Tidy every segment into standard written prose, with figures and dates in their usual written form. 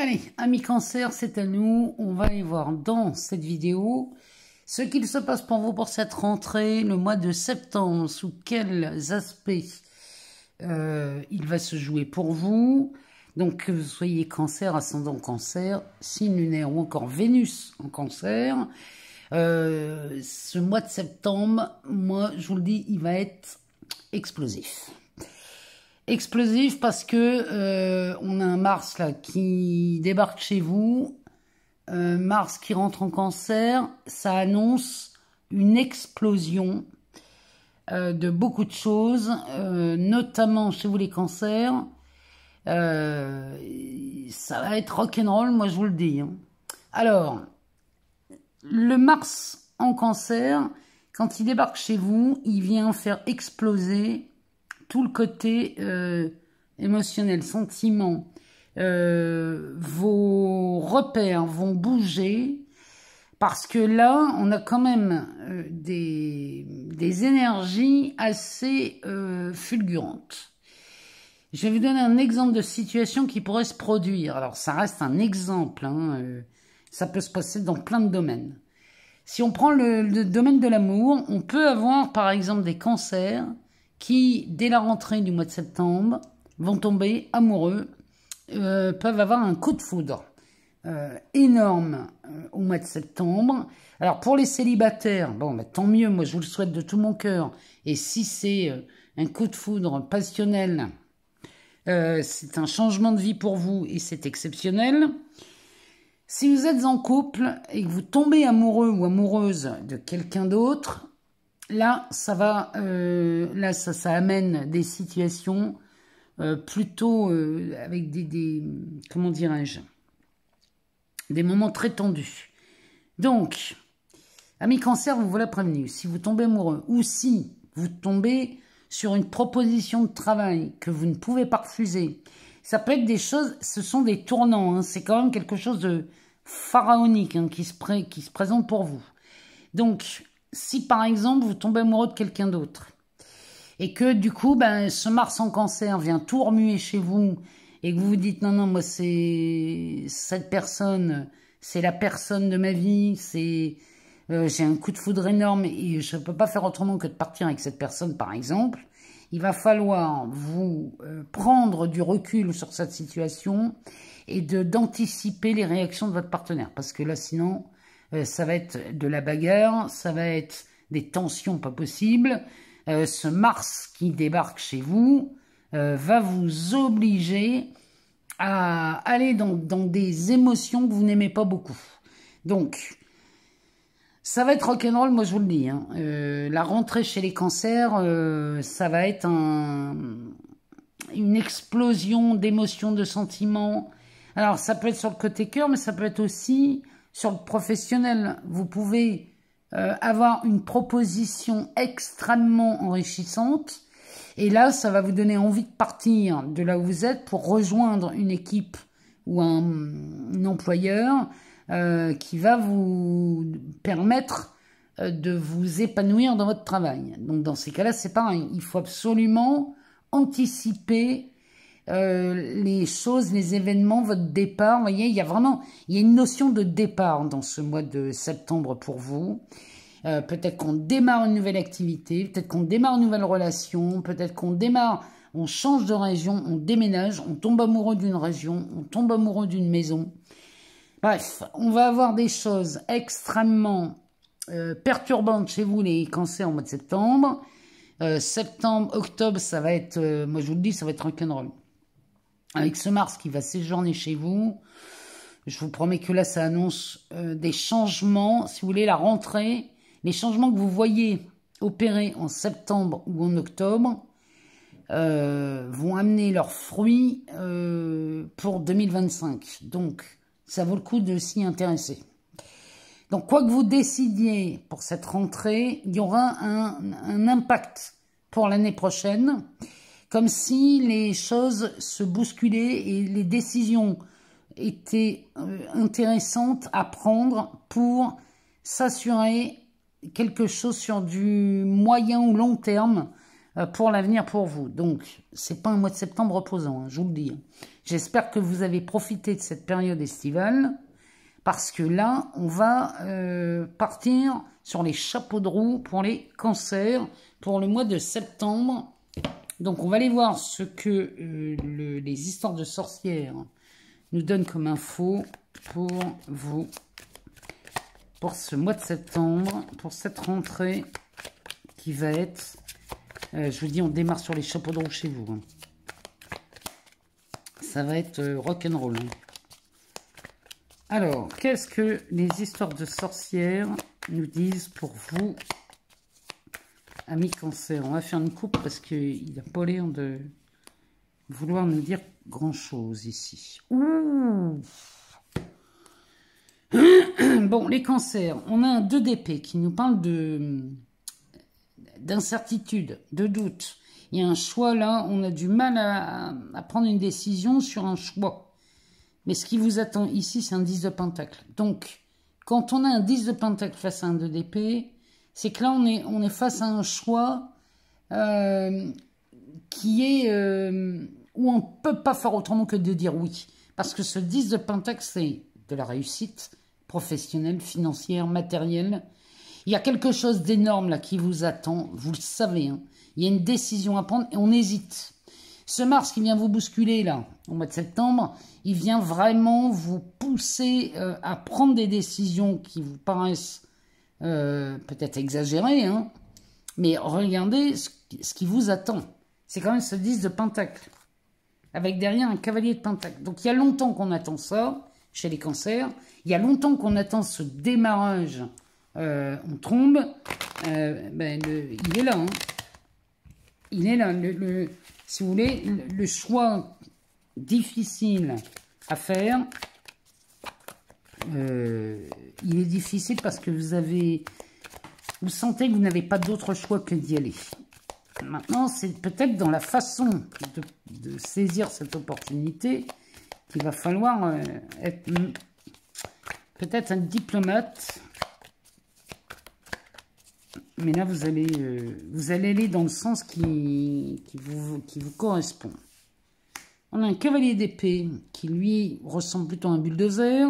Allez, amis cancer, c'est à nous. On va y voir dans cette vidéo ce qu'il se passe pour vous pour cette rentrée, le mois de septembre, sous quels aspects il va se jouer pour vous. Donc, que vous soyez cancer, ascendant cancer, signe lunaire ou encore Vénus en cancer, ce mois de septembre, moi, je vous le dis, il va être explosif. Explosif parce que on a un Mars là qui débarque chez vous, Mars qui rentre en cancer, ça annonce une explosion de beaucoup de choses, notamment chez vous les cancers. Ça va être rock'n'roll, moi je vous le dis. Hein. Alors, le Mars en cancer, quand il débarque chez vous, il vient faire exploser tout le côté émotionnel, sentiment, vos repères vont bouger parce que là, on a quand même des énergies assez fulgurantes. Je vais vous donner un exemple de situation qui pourrait se produire. Alors, ça reste un exemple, hein, ça peut se passer dans plein de domaines. Si on prend le domaine de l'amour, on peut avoir par exemple des cancers qui, dès la rentrée du mois de septembre, vont tomber amoureux, peuvent avoir un coup de foudre énorme au mois de septembre. Alors, pour les célibataires, bon, bah, tant mieux, moi je vous le souhaite de tout mon cœur. Et si c'est un coup de foudre passionnel, c'est un changement de vie pour vous et c'est exceptionnel. Si vous êtes en couple et que vous tombez amoureux ou amoureuse de quelqu'un d'autre, là, ça va, ça amène des situations plutôt avec comment dirais-je, des moments très tendus. Donc, amis cancer, vous voilà prévenu. Si vous tombez amoureux ou si vous tombez sur une proposition de travail que vous ne pouvez pas refuser, ça peut être des choses, ce sont des tournants. Hein, c'est quand même quelque chose de pharaonique hein, qui se présente pour vous. Donc, si par exemple vous tombez amoureux de quelqu'un d'autre et que du coup ben, ce Mars en cancer vient tout remuer chez vous et que vous vous dites non, moi c'est cette personne, c'est la personne de ma vie, c'est j'ai un coup de foudre énorme et je ne peux pas faire autrement que de partir avec cette personne par exemple, il va falloir vous prendre du recul sur cette situation et d'anticiper les réactions de votre partenaire parce que là sinon ça va être de la bagarre, ça va être des tensions pas possibles. Ce Mars qui débarque chez vous va vous obliger à aller dans des émotions que vous n'aimez pas beaucoup. Donc, ça va être rock'n'roll, moi je vous le dis. Hein. La rentrée chez les cancers, ça va être une explosion d'émotions, de sentiments. Alors, ça peut être sur le côté cœur, mais ça peut être aussi sur le professionnel. Vous pouvez avoir une proposition extrêmement enrichissante. Et là, ça va vous donner envie de partir de là où vous êtes pour rejoindre une équipe ou un employeur qui va vous permettre de vous épanouir dans votre travail. Donc, dans ces cas-là, c'est pareil. Il faut absolument anticiper les choses, les événements, votre départ. Vous voyez, il y a une notion de départ dans ce mois de septembre pour vous. Peut-être qu'on démarre une nouvelle activité, peut-être qu'on démarre une nouvelle relation, peut-être qu'on démarre, on change de région, on déménage, on tombe amoureux d'une région, on tombe amoureux d'une maison. Bref, on va avoir des choses extrêmement perturbantes chez vous, les cancers, au mois de septembre. Septembre, octobre, ça va être, moi je vous le dis, ça va être rock'n'roll. Avec ce Mars qui va séjourner chez vous, je vous promets que là, ça annonce des changements. Si vous voulez, la rentrée, les changements que vous voyez opérer en septembre ou en octobre vont amener leurs fruits pour 2025. Donc, ça vaut le coup de s'y intéresser. Donc, quoi que vous décidiez pour cette rentrée, il y aura un impact pour l'année prochaine, comme si les choses se bousculaient et les décisions étaient intéressantes à prendre pour s'assurer quelque chose sur du moyen ou long terme pour l'avenir pour vous. Donc, c'est pas un mois de septembre reposant, hein, je vous le dis. J'espère que vous avez profité de cette période estivale, parce que là, on va partir sur les chapeaux de roue pour les cancers, pour le mois de septembre. Donc, on va aller voir ce que les histoires de sorcières nous donnent comme info pour vous, pour ce mois de septembre, pour cette rentrée qui va être... je vous dis, on démarre sur les chapeaux de roue chez vous. Hein. Ça va être rock'n'roll. Hein. Alors, qu'est-ce que les histoires de sorcières nous disent pour vous, amis cancer? On va faire une coupe parce qu'il n'a pas l'air de vouloir nous dire grand-chose ici. Ouh. Bon, les cancers, on a un 2 d'épée qui nous parle d'incertitude, de doute. Il y a un choix là, on a du mal à prendre une décision sur un choix. Mais ce qui vous attend ici, c'est un 10 de pentacle. Donc, quand on a un 10 de pentacle face à un 2 d'épée, c'est que là, on est face à un choix qui est où on ne peut pas faire autrement que de dire oui. Parce que ce 10 de pentacle, c'est de la réussite professionnelle, financière, matérielle. Il y a quelque chose d'énorme là qui vous attend, vous le savez. Hein. Il y a une décision à prendre et on hésite. Ce Mars qui vient vous bousculer là, au mois de septembre, il vient vraiment vous pousser à prendre des décisions qui vous paraissent peut-être exagérées. Hein. Mais regardez ce qui vous attend. C'est quand même ce 10 de pentacle. Avec derrière un cavalier de pentacle. Donc il y a longtemps qu'on attend ça chez les cancers. Il y a longtemps qu'on attend ce démarrage en trombe. Il est là. Hein. Il est là. Si vous voulez, le choix difficile à faire, il est difficile parce que vous sentez que vous n'avez pas d'autre choix que d'y aller. Maintenant, c'est peut-être dans la façon de saisir cette opportunité qu'il va falloir être peut-être un diplomate. Mais là, vous allez aller dans le sens qui vous correspond. On a un cavalier d'épée qui, lui, ressemble plutôt à un bulldozer.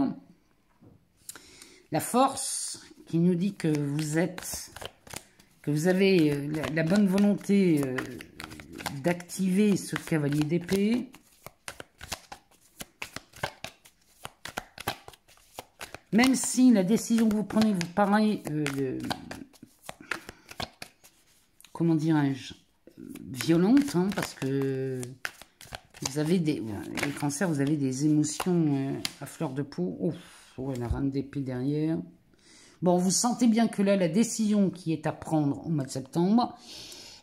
La force qui nous dit que vous avez la bonne volonté d'activer ce cavalier d'épée. Même si la décision que vous prenez vous paraît... comment dirais-je, violente, hein, parce que vous avez les cancers, vous avez des émotions à fleur de peau. Oh, ouais, la reine d'épée derrière. Bon, vous sentez bien que là, la décision qui est à prendre au mois de septembre,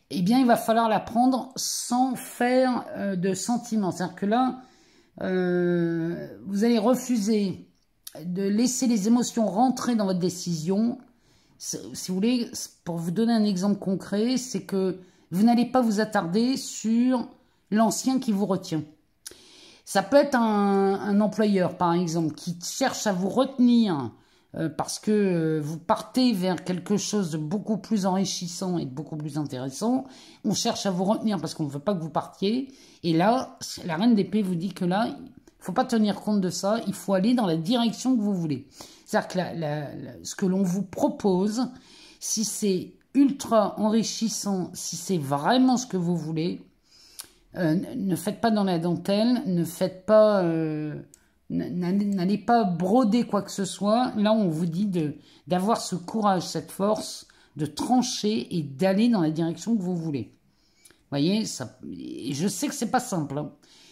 eh bien, il va falloir la prendre sans faire de sentiments. C'est-à-dire que là, vous allez refuser de laisser les émotions rentrer dans votre décision. Si vous voulez, pour vous donner un exemple concret, c'est que vous n'allez pas vous attarder sur l'ancien qui vous retient. Ça peut être un employeur, par exemple, qui cherche à vous retenir parce que vous partez vers quelque chose de beaucoup plus enrichissant et de beaucoup plus intéressant. On cherche à vous retenir parce qu'on ne veut pas que vous partiez. Et là, la reine d'épée vous dit que là, il ne faut pas tenir compte de ça. Il faut aller dans la direction que vous voulez. C'est-à-dire que ce que l'on vous propose, si c'est ultra enrichissant, si c'est vraiment ce que vous voulez, ne faites pas dans la dentelle, ne faites pas, n'allez pas broder quoi que ce soit. Là, on vous dit d'avoir ce courage, cette force, de trancher et d'aller dans la direction que vous voulez. Vous voyez, et je sais que c'est pas simple. Hein.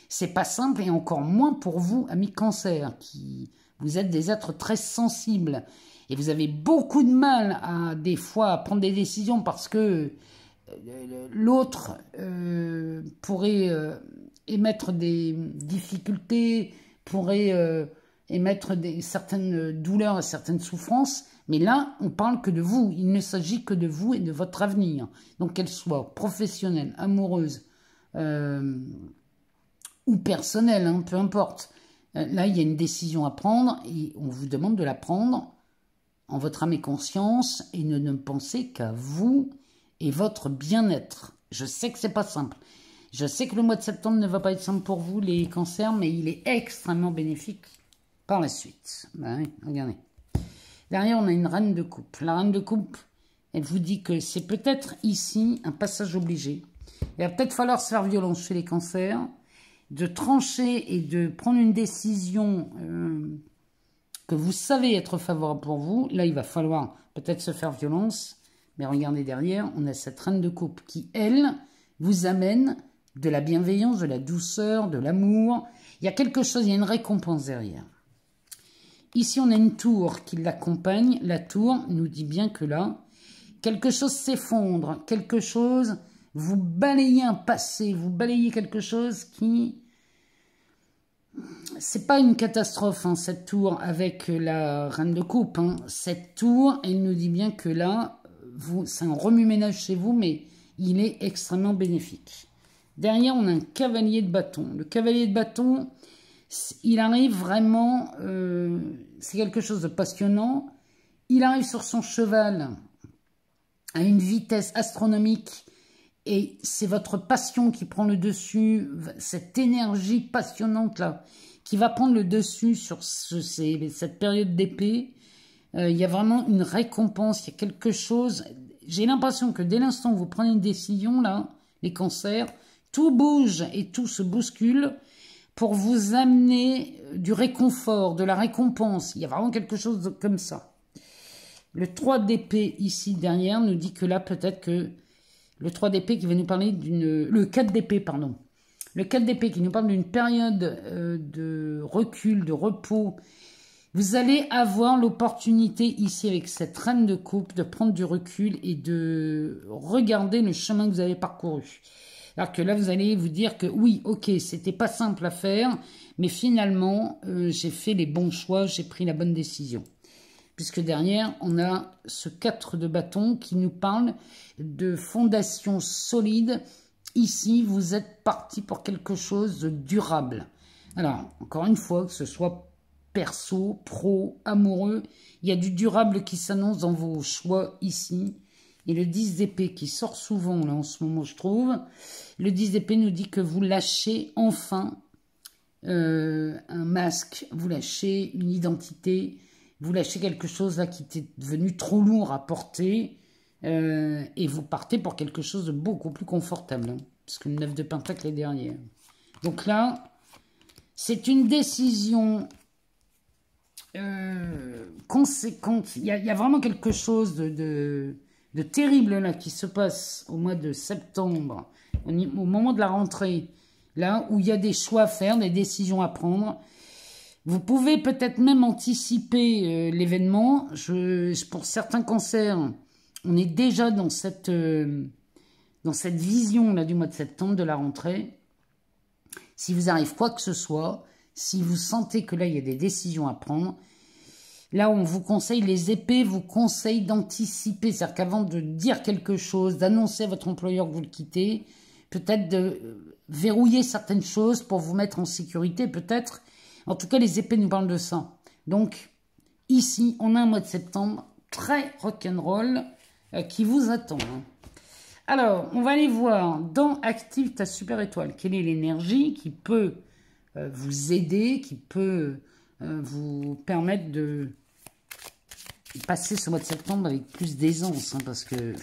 C'est pas simple et encore moins pour vous, amis cancer, vous êtes des êtres très sensibles et vous avez beaucoup de mal des fois à prendre des décisions parce que l'autre pourrait émettre des difficultés, pourrait émettre certaines douleurs et certaines souffrances. Mais là, on parle que de vous. Il ne s'agit que de vous et de votre avenir. Donc, qu'elle soit professionnelle, amoureuse ou personnelle, hein, peu importe. Là, il y a une décision à prendre et on vous demande de la prendre en votre âme et conscience et ne pensez qu'à vous et votre bien-être. Je sais que c'est pas simple. Je sais que le mois de septembre ne va pas être simple pour vous, les cancers, mais il est extrêmement bénéfique par la suite. Ben oui, regardez. Derrière, on a une reine de coupe. La reine de coupe, elle vous dit que c'est peut-être ici un passage obligé. Il va peut-être falloir se faire violence chez les cancers, de trancher et de prendre une décision que vous savez être favorable pour vous. Là, il va falloir peut-être se faire violence. Mais regardez derrière, on a cette reine de coupe qui, elle, vous amène de la bienveillance, de la douceur, de l'amour. Il y a quelque chose, il y a une récompense derrière. Ici, on a une tour qui l'accompagne. La tour nous dit bien que là, quelque chose s'effondre, quelque chose, vous balayez un passé, vous balayez quelque chose qui... C'est pas une catastrophe, hein, cette tour avec la reine de coupe. Hein. Cette tour, elle nous dit bien que là, c'est un remue-ménage chez vous, mais il est extrêmement bénéfique. Derrière, on a un cavalier de bâton. Le cavalier de bâton, il arrive vraiment... c'est quelque chose de passionnant. Il arrive sur son cheval à une vitesse astronomique et c'est votre passion qui prend le dessus, cette énergie passionnante-là, qui va prendre le dessus sur cette période d'épée. Il y a vraiment une récompense, il y a quelque chose... J'ai l'impression que dès l'instant où vous prenez une décision, là, les cancers, tout bouge et tout se bouscule pour vous amener du réconfort, de la récompense. Il y a vraiment quelque chose comme ça. Le 3 d'épée ici derrière nous dit que là, peut-être que le 3 d'épée qui va nous parler d'une... Le 4 d'épée, pardon. Le 4 d'épée qui nous parle d'une période de recul, de repos. Vous allez avoir l'opportunité ici avec cette reine de coupe de prendre du recul et de regarder le chemin que vous avez parcouru. Alors que là, vous allez vous dire que oui, ok, c'était pas simple à faire, mais finalement, j'ai fait les bons choix, j'ai pris la bonne décision. Puisque derrière, on a ce 4 de bâton qui nous parle de fondation solide. Ici, vous êtes parti pour quelque chose de durable. Alors, encore une fois, que ce soit perso, pro, amoureux, il y a du durable qui s'annonce dans vos choix ici. Et le 10 d'épée qui sort souvent là en ce moment, je trouve. Le 10 d'épée nous dit que vous lâchez enfin un masque, vous lâchez une identité, vous lâchez quelque chose là qui était devenu trop lourd à porter et vous partez pour quelque chose de beaucoup plus confortable. Hein, parce que le 9 de pentacle est derrière. Donc là, c'est une décision conséquente. Il y a vraiment quelque chose de terrible là qui se passe au mois de septembre, au moment de la rentrée, là où il y a des choix à faire, des décisions à prendre. Vous pouvez peut-être même anticiper l'événement. Pour certains cancers, on est déjà dans cette vision là du mois de septembre, de la rentrée. Si vous arrive quoi que ce soit, si vous sentez que là il y a des décisions à prendre, là, on vous conseille, les épées vous conseillent d'anticiper. C'est-à-dire qu'avant de dire quelque chose, d'annoncer à votre employeur que vous le quittez, peut-être de verrouiller certaines choses pour vous mettre en sécurité, peut-être. En tout cas, les épées nous parlent de ça. Donc, ici, on a un mois de septembre très rock'n'roll qui vous attend. Hein. Alors, on va aller voir dans Active ta super étoile. Quelle est l'énergie qui peut vous aider, qui peut vous permettre de passer ce mois de septembre avec plus d'aisance, hein, parce que,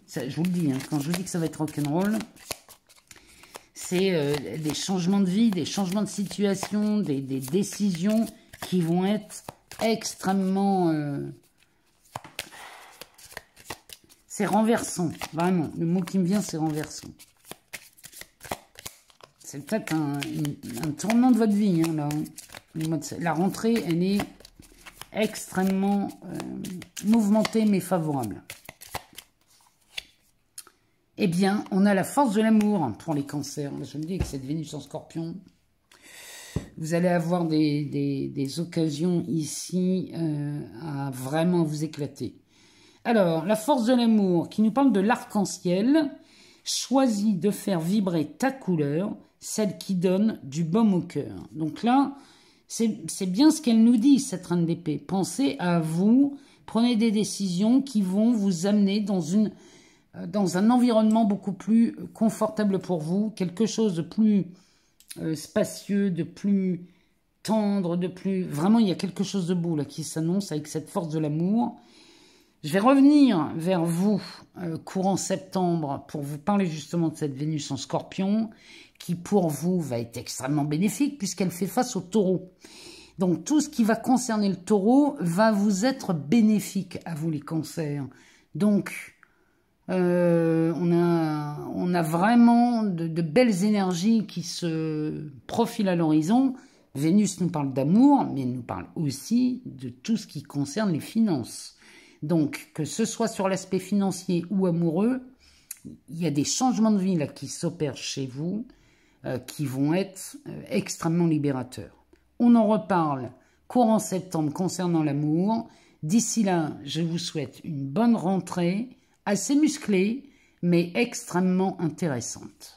ça, je vous le dis, hein, quand je vous dis que ça va être rock'n'roll, c'est des changements de vie, des changements de situation, des décisions qui vont être extrêmement... c'est renversant, vraiment. Le mot qui me vient, c'est renversant. C'est peut-être un tournant de votre vie, hein, là. La rentrée, elle est extrêmement mouvementée, mais favorable. Eh bien, on a la force de l'amour pour les cancers. Je me dis que cette Vénus en Scorpion, vous allez avoir des occasions ici à vraiment vous éclater. Alors, la force de l'amour qui nous parle de l'arc-en-ciel. Choisis de faire vibrer ta couleur, celle qui donne du baume au cœur. Donc là, c'est bien ce qu'elle nous dit, cette reine d'épée. Pensez à vous, prenez des décisions qui vont vous amener dans une dans un environnement beaucoup plus confortable pour vous, quelque chose de plus spacieux, de plus tendre, de plus... Vraiment, il y a quelque chose de beau là qui s'annonce avec cette force de l'amour. Je vais revenir vers vous courant septembre pour vous parler justement de cette Vénus en Scorpion qui pour vous va être extrêmement bénéfique puisqu'elle fait face au Taureau. Donc tout ce qui va concerner le Taureau va vous être bénéfique à vous les cancers. Donc on a vraiment de belles énergies qui se profilent à l'horizon. Vénus nous parle d'amour, mais elle nous parle aussi de tout ce qui concerne les finances. Donc, que ce soit sur l'aspect financier ou amoureux, il y a des changements de vie là qui s'opèrent chez vous, qui vont être extrêmement libérateurs. On en reparle courant septembre concernant l'amour. D'ici là, je vous souhaite une bonne rentrée, assez musclée, mais extrêmement intéressante.